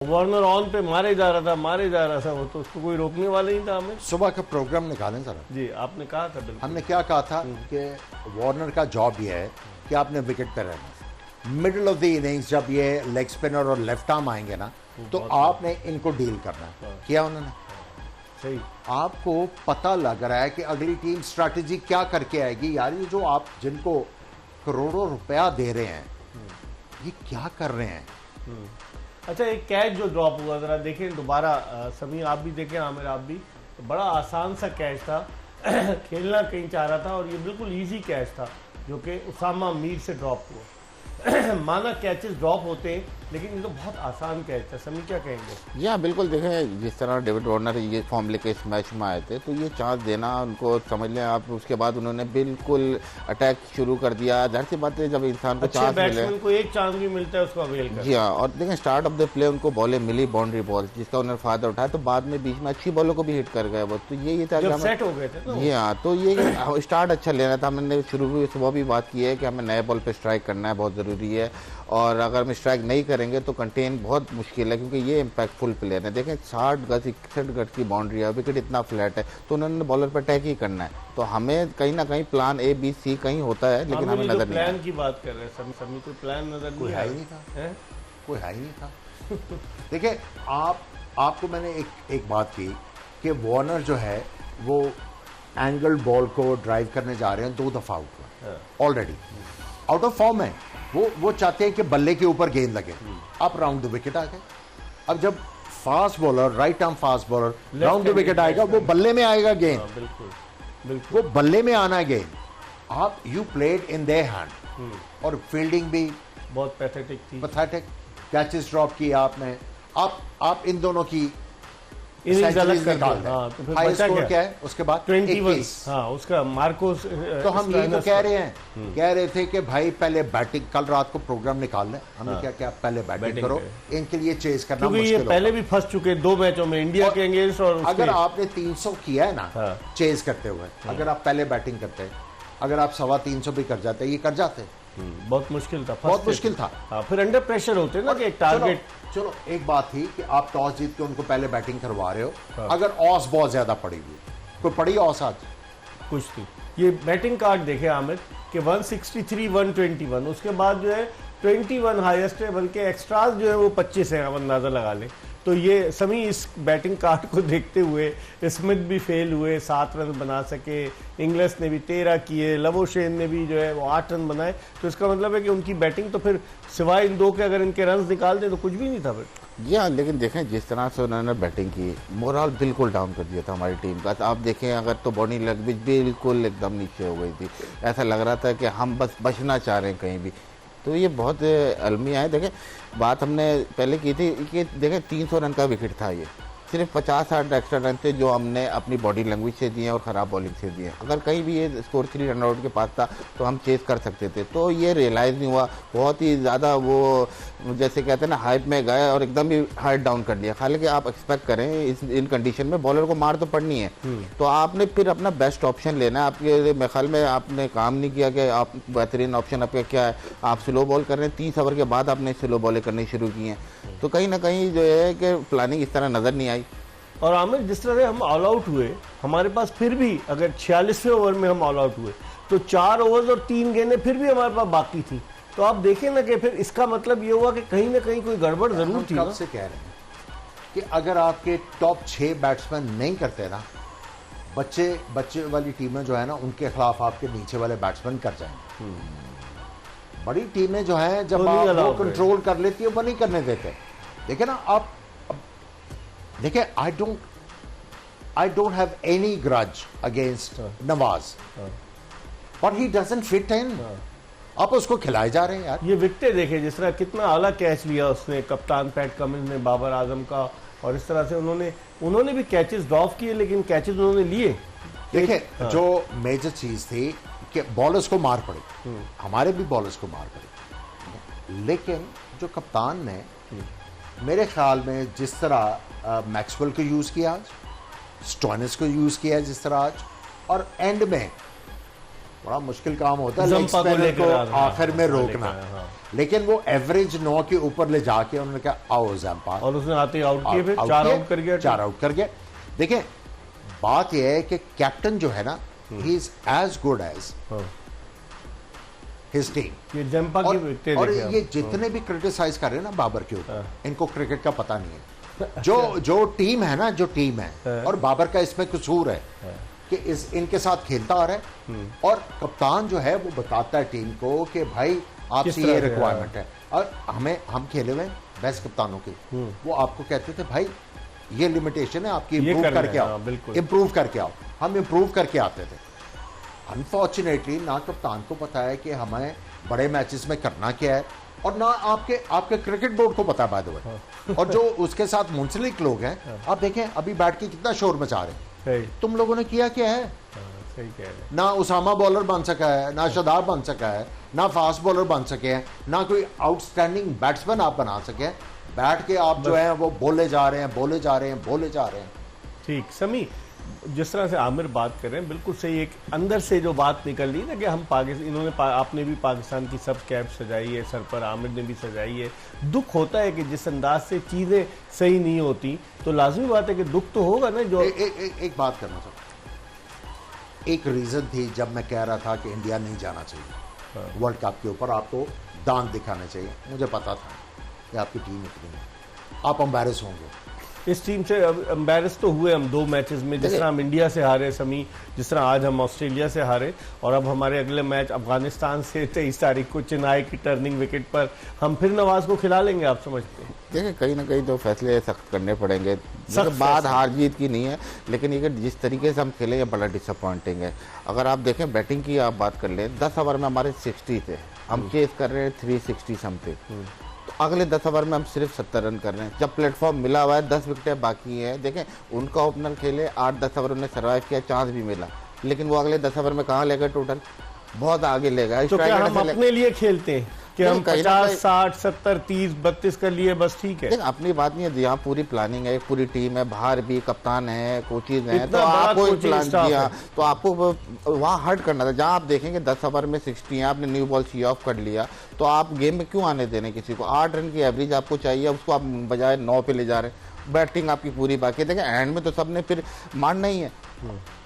Warner on पे मारे जा रहा था वो, तो उसको कोई रोकने वाला नहीं था हमें। सुबह का प्रोग्राम निकालें जरा। जी आपने कहा था बिल्कुल। हमने क्या कहा था कि वार्नर का जॉब ये है कि आपने विकेट पे रहना। मिडिल ऑफ द इनिंग्स जब ये लेग स्पिनर और लेफ्ट आर्म आएंगे ना, तो आपने इनको डील करना है। किया उन्होंने सही। आपको पता लग रहा है कि अगली टीम स्ट्रैटेजी क्या करके आएगी। यार ये जो आप जिनको करोड़ों रुपया दे रहे हैं, ये क्या कर रहे हैं। अच्छा, एक कैच जो ड्रॉप हुआ जरा देखें दोबारा। समी आप भी देखें, आमिर आप भी। तो बड़ा आसान सा कैच था खेलना कहीं चाह रहा था, और ये बिल्कुल इजी कैच था जो कि उसामा मीर से ड्रॉप हुआ। माना कैचेस ड्रॉप होते हैं, लेकिन ये तो बहुत आसान कैच था। समी क्या कहेंगे? या बिल्कुल देखें, जिस तरह डेविड वार्नर ये फॉर्म लेके इस मैच में आए थे, तो ये चांस देना उनको, समझ लें आप। उसके बाद उन्होंने बिल्कुल अटैक शुरू कर दिया। जाहिर सी बात है, जब इंसान को चांस मिले, को एक चांस भी मिलता है उसको अवेल कर। जी हाँ। और देखें स्टार्ट ऑफ द प्ले उनको बॉलें मिली, बाउंड्री बॉल, जिसका उन्होंने फायदा उठाया। तो बाद में बीच में अच्छी बॉलों को भी हिट कर गए वो। तो ये था कि सेट हो गए थे। जी हाँ, तो ये स्टार्ट अच्छा लेना था। हमने शुरू में सुबह भी बात की है कि हमें नए बॉल पे स्ट्राइक करना है, बहुत ज़रूरी है। और अगर हम स्ट्राइक नहीं करेंगे तो कंटेन बहुत मुश्किल है, क्योंकि ये इम्पैक्टफुल प्लेयर है। देखें 60 गज 61 गज की बाउंड्री है, विकेट इतना फ्लैट है, तो उन्होंने बॉलर पर अटैक ही करना है। तो हमें कहीं ना कहीं प्लान ए बी सी कहीं होता है, लेकिन हमें नजर नहीं। प्लान की बात कर रहे हैं समी, कोई प्लान नजर कोई है ही नहीं था। कोई है ही नहीं था। देखिए आपको मैंने एक बात की कि वार्नर जो है वो एंगल बॉल को ड्राइव करने जा रहे हैं, 2 दफा आउट हुआ ऑलरेडी, आउट ऑफ फॉर्म है। वो चाहते हैं कि बल्ले के ऊपर गेंद लगे। अब राउंड द विकेट आ गए। अब जब fast bowler, right arm fast bowler round the wicket आएगा, वो बल्ले में आएगा गेंद। बिल्कुल वो बल्ले में आना गेंद। आप you played in their hand, और फील्डिंग भी बहुत पैथेटिक थी। पैथेटिक कैचेस ड्रॉप किए आपने। आप इन दोनों की इनिंग्स अलग कर निकाल दें। हाँ, तो फिर हाई बचा स्कोर क्या है उसके बाद? 21। हाँ, उसका मार्कोस। तो हम यही तो कह रहे थे कि भाई पहले बैटिंग, कल रात को प्रोग्राम निकाल लें। हमने क्या क्या पहले बैटिंग करो, इनके लिए चेज करना मुश्किल है। पहले भी फंस चुके 2 मैचों में इंडिया के अगेंस्ट। और अगर आपने 300 किया है ना चेज करते हुए, अगर आप पहले बैटिंग करते, अगर आप 325 भी कर जाते, ये कर जाते। बहुत मुश्किल था, बहुत मुश्किल था। हाँ, फिर अंडर प्रेशर होते ना कि एक टारगेट। चलो एक बात थी कि आप टॉस जीत के उनको पहले बैटिंग करवा रहे हो। अगर ऑस बहुत ज्यादा पड़ी हुई, कोई पड़ी ऑस आज कुछ थी। ये बैटिंग कार्ड देखे आमिर कि 163 121, उसके बाद जो है 21 हाईएस्ट है, बल्कि एक्स्ट्रास जो है वो 25 है। अब अंदाजा लगा ले। तो ये सभी इस बैटिंग कार्ड को देखते हुए स्मिथ भी फेल हुए, 7 रन बना सके। इंग्लिश ने भी 13 किए, लवोशेन ने भी जो है वो 8 रन बनाए। तो इसका मतलब है कि उनकी बैटिंग तो फिर सिवाय इन 2 के अगर इनके रन निकाल दे तो कुछ भी नहीं था फिर। जी हाँ, लेकिन देखें जिस तरह से उन्होंने बैटिंग की, मोरल बिल्कुल डाउन कर दिया था हमारी टीम का। आप देखें अगर, तो बॉडी लैंग्वेज बिल्कुल एकदम नीचे हो गई थी। ऐसा लग रहा था कि हम बस बचना चाह रहे हैं कहीं भी। तो ये बहुत अलमिया है। देखें बात हमने पहले की थी कि देखें 300 रन का विकेट था, ये सिर्फ 50-60 एक्स्ट्रा रन थे जो हमने अपनी बॉडी लैंग्वेज से दिए और ख़राब बॉलिंग से दिए। अगर कहीं भी ये स्कोर 3 रन आउट के पास था तो हम चेस कर सकते थे। तो ये रियलाइज़ नहीं हुआ। बहुत ही ज़्यादा वो जैसे कहते हैं ना, हाइप में गए और एकदम ही हाइट डाउन कर लिया। हालांकि आप एक्सपेक्ट करें इन कंडीशन में बॉलर को मार तो पड़नी है, तो आपने फिर अपना बेस्ट ऑप्शन लेना है। आपके मेरे ख्याल में आपने काम नहीं किया कि आप बेहतरीन ऑप्शन आपका क्या है। आप स्लो बॉल कर रहे हैं, 30 ओवर के बाद आपने स्लो बॉलें करनी शुरू की हैं। तो कहीं ना कहीं जो है कि प्लानिंग इस तरह नज़र नहीं आई। और आमिर जिस तरह से हम ऑल आउट हुए, हमारे पास फिर भी अगर 46वें ओवर में हम ऑल आउट हुए तो 4 ओवर्स और 3 गेंदें फिर भी हमारे पास बाकी थी। तो आप देखें ना कि फिर इसका मतलब ये हुआ कि कहीं ना कहीं कोई गड़बड़ जरूर थी। कब से कह रहे हैं कि अगर आपके टॉप 6 बैट्समैन नहीं करते ना, बच्चे वाली टीमें जो है ना, उनके खिलाफ आपके नीचे वाले बैट्समैन कर जाएंगे। बड़ी टीमें जो है जब आप वो कंट्रोल कर लेती है, वो नहीं करने देते। देखिए ना आप, देखिए I don't have any grudge against Nawaz, but he doesn't fit in. आप उसको खिलाए जा रहे हैं यार। ये विकेटें देखे जिस तरह, कितना आला कैच लिया उसने, कप्तान पैट कमिंस ने बाबर आजम का। और इस तरह से उन्होंने भी कैचेस ड्रॉप किए, लेकिन कैचेस उन्होंने लिए। देखिए जो मेजर चीज थी कि बॉलर्स को मार पड़ी, हमारे भी बॉलर्स को मार पड़ी, लेकिन जो कप्तान ने मेरे ख्याल में जिस तरह मैक्सवेल को यूज किया आज, स्टोइनिस को यूज किया जिस तरह आज, और एंड में बड़ा मुश्किल काम होता है लेग जंपा को स्पिनर लेकर को आना, आखिर में हाँ, रोकना। लेकर, हाँ। लेकिन वो एवरेज 9 के ऊपर ले जाके उन्होंने कहा आओ जंपा, और उसने आते ही आउट किए, फिर आउट 4 किए, आउट कर गया। 4 आउट कर गए। देखिए बात यह है कि कैप्टन जो है ना, he is as good as हाँ। His team. ये जंपा की विकेटें और देखिए आप। ये जितने भी क्रिटिसाइज कर रहे हैं ना बाबर के ऊपर, इनको क्रिकेट का पता नहीं है। जो टीम है ना, जो टीम है, और बाबर का इसमें कसूर है कि इनके साथ खेलता आ रहा है, और कप्तान जो है वो बताता है टीम को कि भाई आपसे ये रिक्वायरमेंट है, और हम खेले हुए बेस्ट कप्तानों की, वो आपको कहते थे भाई ये लिमिटेशन है आपकी, इम्प्रूव करके आओ, इम्प्रूव करके आओ। हम इम्प्रूव करके आते थे। अनफॉर्चुनेटली ना कप्तान को पता है कि हमें बड़े मैचेस में करना क्या है, और ना आपके क्रिकेट बोर्ड को पता है बाय द वे। और जो उसके साथ मुंसलिक लोग हैं, आप देखें अभी बैठ के कितना शोर मचा रहे हैं। तुम लोगों ने किया क्या है? सही कह रहे हैं। ना उसामा बॉलर बन सका है, ना शादाब बन सका है, ना फास्ट बॉलर बन सके हैं, ना कोई आउटस्टैंडिंग बैट्समैन आप बना सके हैं। बैठ के आप जो है वो बोले जा रहे हैं, बोले जा रहे हैं, बोले जा रहे हैं। ठीक समी, जिस तरह से आमिर बात कर रहे हैं बिल्कुल सही। एक अंदर से जो बात निकल रही है ना कि हम आपने भी पाकिस्तान की सब कैप सजाई है सर पर, आमिर ने भी सजाई है। दुख होता है कि जिस अंदाज से चीजें सही नहीं होती, तो लाजमी बात है कि दुख तो होगा ना। जो एक बात करना चाहता, एक रीजन थी जब मैं कह रहा था कि इंडिया नहीं जाना चाहिए वर्ल्ड कप के ऊपर, आपको दांत दिखाने चाहिए। मुझे पता था कि आपकी टीम इतनी है, आप एम्बैरेस होंगे। इस टीम से एम्बैरस तो हुए हम 2 मैचेस में, जिस तरह हम इंडिया से हारे समी, जिस तरह आज हम ऑस्ट्रेलिया से हारे, और अब हमारे अगले मैच अफगानिस्तान से 23 तारीख को चेन्नई की टर्निंग विकेट पर हम फिर नवाज को खिला लेंगे। आप समझते हैं? देखिए कहीं ना कहीं तो फैसले सख्त करने पड़ेंगे। बात हार जीत की नहीं है, लेकिन ये जिस तरीके से हम खेले ये बड़ा डिसअपॉइंटिंग है। अगर आप देखें बैटिंग की आप बात कर लें, 10 ओवर में हमारे 60 थे, हम चेस कर रहे हैं 360 समथिंग। अगले 10 ओवर में हम सिर्फ 70 रन कर रहे हैं, जब प्लेटफॉर्म मिला हुआ है, 10 विकेटें बाकी हैं। देखें उनका ओपनर खेले 8-10 ओवर उन्हें सर्वाइव किया, चांस भी मिला, लेकिन वो अगले 10 ओवर में कहाँ ले गए? टोटल बहुत आगे ले गए। तो क्या हम अपने लिए खेलते हैं कि हम 50, 60, 70, 30, 32 कर लिए बस ठीक है? अपनी बात नहीं है, यहाँ पूरी प्लानिंग है, पूरी टीम है, बाहर भी कप्तान है, कोचेज हैं, तो आपको प्लान किया तो आपको वहाँ हर्ट करना था। जहाँ आप देखेंगे 10 ओवर में 60 है, आपने न्यू बॉल सी ऑफ कर लिया, तो आप गेम में क्यों आने देने किसी को? 8 रन की एवरेज आपको चाहिए, उसको आप बजाय 9 पे ले जा रहे हैं। बैटिंग आपकी पूरी बाकी है। देखें एंड में तो सबने फिर मानना ही है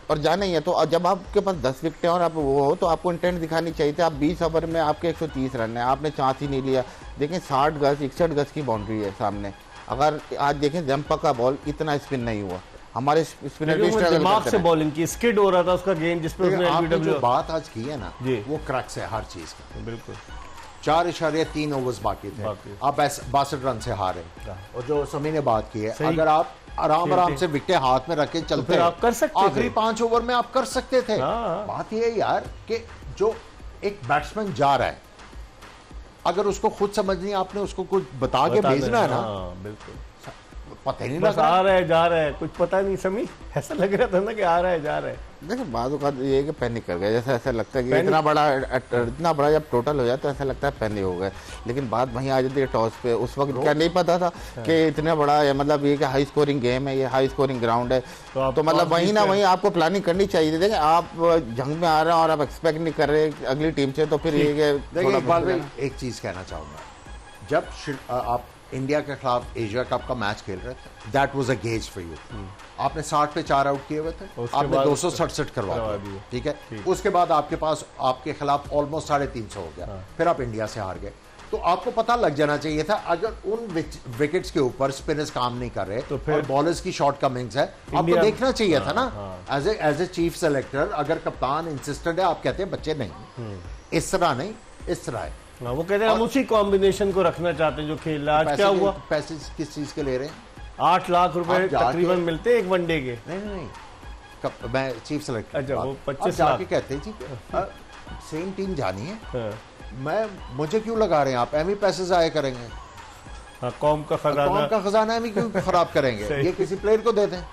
और जाना ही है। तो जब आपके पास 10 विकेटें और आप वो हो, तो आपको इंटेंट दिखानी चाहिए थी। आप 20 ओवर में आपके 130 रन है, आपने चांस ही नहीं लिया। देखें 60 गज 61 गज की बाउंड्री है सामने। अगर आज देखें जंपा का बॉल इतना स्पिन नहीं हुआ, हमारे स्पिनर भी दिमाग से बॉलिंग की, स्किड हो रहा था उसका गेंद, जिसपे उसने आपने जो बात आज की है ना, वो क्रक्स है हर चीज का। बिल्कुल 4.3 ओवर्स बाकी थे, आप 62 रन से हारे। और जो समी ने बात की है, अगर आप आराम से विकेट हाथ में रख के चलते, आप कर सकते थे। आखिरी 5 ओवर में आप कर सकते थे। बात यह है यार कि जो एक बैट्समैन जा रहा है, अगर उसको खुद समझ नहीं, आपने उसको कुछ बता के भेजना है ना। बिल्कुल पता ही नहीं बस लगा, आ रहा है जा रहा है, कुछ पता नहीं समी, ऐसा लग रहा था ना कि आ रहा है जा रहा है। देखिए बात का ये है कि पैनिक कर गए, जैसे ऐसा लगता है कि इतना बड़ा जब टोटल हो जाए तो ऐसा लगता है पैनिक हो गए। लेकिन बात वहीं आ जाती है टॉस पे। उस वक्त क्या नहीं पता था कि इतना बड़ा है, मतलब ये कि हाई स्कोरिंग गेम है, ये हाई स्कोरिंग ग्राउंड है, तो मतलब वहीं ना वहीं आपको प्लानिंग करनी चाहिए। देखें आप जंग में आ रहे हैं और आप एक्सपेक्ट नहीं कर रहे अगली टीम से, तो फिर ये एक चीज कहना चाहूंगा, जब आप इंडिया के खिलाफ एशिया कप का मैच खेल रहे थे, that was a gauge for you. आपने 60 पे 4 आउट किए हुए थे, आपने 267 करवा दिया, ठीक है। उसके बाद आपके पास आपके खिलाफ ऑलमोस्ट 350 हो गया, फिर आप इंडिया से हार गए। तो आपको पता लग जाना चाहिए था, अगर उन विकेट्स के ऊपर स्पिनर्स काम नहीं कर रहे तो फिर बॉलर्स की शॉर्ट कमिंग्स है, आपको देखना चाहिए था ना। एज ए चीफ सेलेक्टर, अगर कप्तान इंसिस्टेंट है, आप कहते हैं बच्चे नहीं, इस तरह नहीं, इस तरह है। वो कहते हैं हम उसी कॉम्बिनेशन को रखना चाहते हैं जो खेल रहा है। आज क्या हुआ? पैसे किस चीज के ले रहे हैं? 8 लाख रुपए तकरीबन मिलते हैं एक वनडे के। नहीं, मैं चीफ सेलेक्टर। अच्छा, वो 25 लाख जाके कहते हैं जी सेम टीम जानी है, मुझे क्यों लगा रहे हैं आप? एम ही पैसे जाया करेंगे, कौम का खजाना एम ही क्यों खराब करेंगे? ये किसी प्लेयर को दे दें।